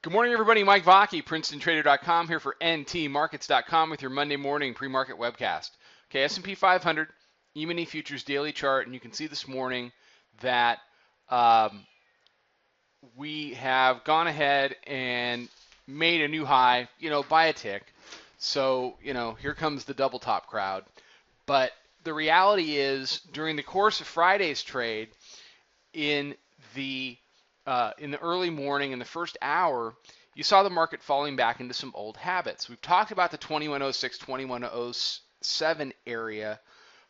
Good morning, everybody. Mike Vacchi, PrincetonTrader.com, here for NTMarkets.com with your Monday morning pre-market webcast. Okay, S&P 500, E-mini futures daily chart, and you can see this morning that we have gone ahead and made a new high, by a tick. So, here comes the double top crowd. But the reality is, during the course of Friday's trade, in the early morning, in the first hour, you saw the market falling back into some old habits. We've talked about the 2106, 2107 area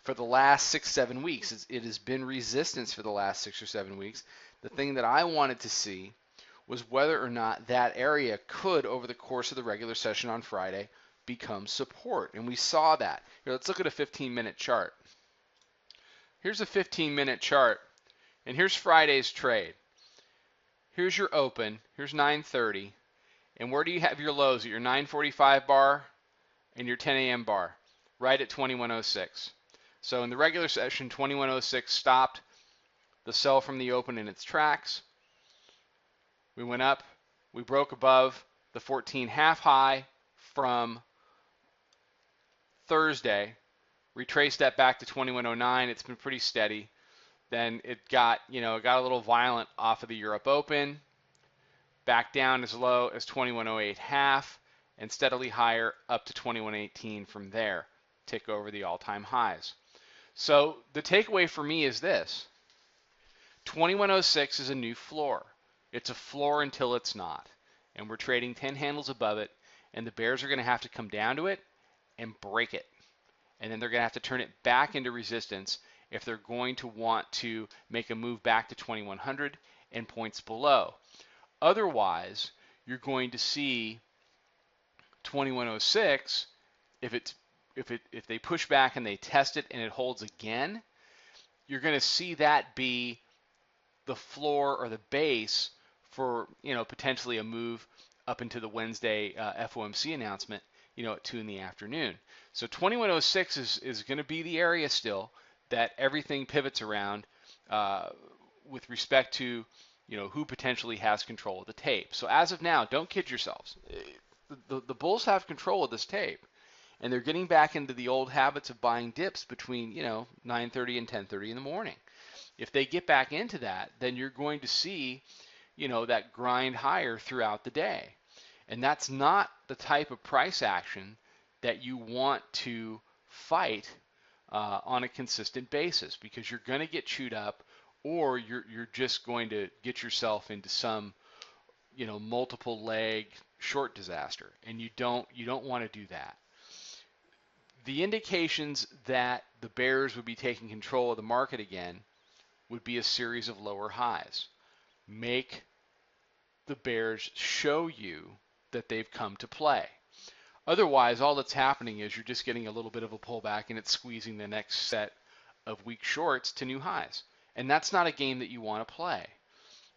for the last 6-7 weeks. It has been resistance for the last 6 or 7 weeks. The thing that I wanted to see was whether or not that area could, over the course of the regular session on Friday, become support. And we saw that. Here, let's look at a 15-minute chart. Here's a 15-minute chart. And here's Friday's trade. Here's your open. Here's 9:30. And where do you have your lows? At your 9:45 bar and your 10 a.m. bar, right at 2106. So in the regular session, 2106 stopped the sell from the open in its tracks. We went up. We broke above the 14 half high from Thursday. Retraced that back to 2109. It's been pretty steady. Then it got a little violent off of the Europe Open, back down as low as 2108 half, and steadily higher up to 2118 from there, tick over the all-time highs. So the takeaway for me is this: 2106 is a new floor. It's a floor until it's not, and we're trading 10 handles above it, and the bears are going to have to come down to it and break it, and then they're going to have to turn it back into resistance if they're going to want to make a move back to 2100 and points below. Otherwise, you're going to see 2106, if they push back and they test it and it holds again, you're going to see that be the floor or the base for potentially a move up into the Wednesday FOMC announcement, at 2 in the afternoon. So 2106 is going to be the area still that everything pivots around with respect to who potentially has control of the tape. So as of now, don't kid yourselves. The bulls have control of this tape, and they're getting back into the old habits of buying dips between 9:30 and 10:30 in the morning. If they get back into that, then you're going to see that grind higher throughout the day, and that's not the type of price action that you want to fight on a consistent basis, because you're going to get chewed up, or you're just going to get yourself into some multiple leg short disaster, and you don't want to do that. The indications that the bears would be taking control of the market again would be a series of lower highs. Make the bears show you that they've come to play. Otherwise, all that's happening is you're just getting a little bit of a pullback, and it's squeezing the next set of weak shorts to new highs. And that's not a game that you want to play.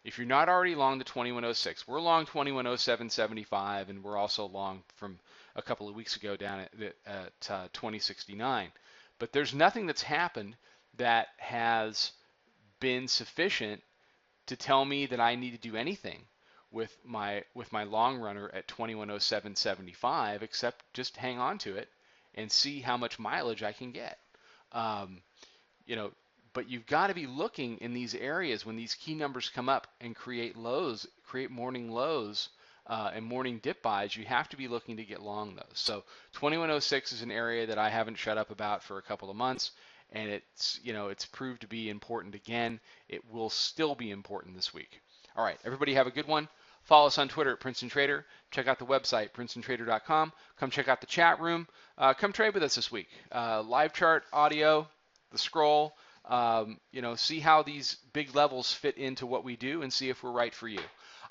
If you're not already long the 2106, we're long 2107.75, and we're also long from a couple of weeks ago down at 2069. But there's nothing that's happened that has been sufficient to tell me that I need to do anything with my long runner at 2107.75, except just hang on to it and see how much mileage I can get. But you've got to be looking in these areas when these key numbers come up and create lows, create morning lows and morning dip buys. You have to be looking to get long those. So 2106 is an area that I haven't shut up about for a couple of months, and it's proved to be important again. It will still be important this week. All right, everybody have a good one. Follow us on Twitter at Princeton Trader. Check out the website, PrincetonTrader.com. Come check out the chat room. Come trade with us this week. Live chart, audio, the scroll. See how these big levels fit into what we do and see if we're right for you.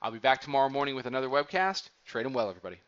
I'll be back tomorrow morning with another webcast. Trade them well, everybody.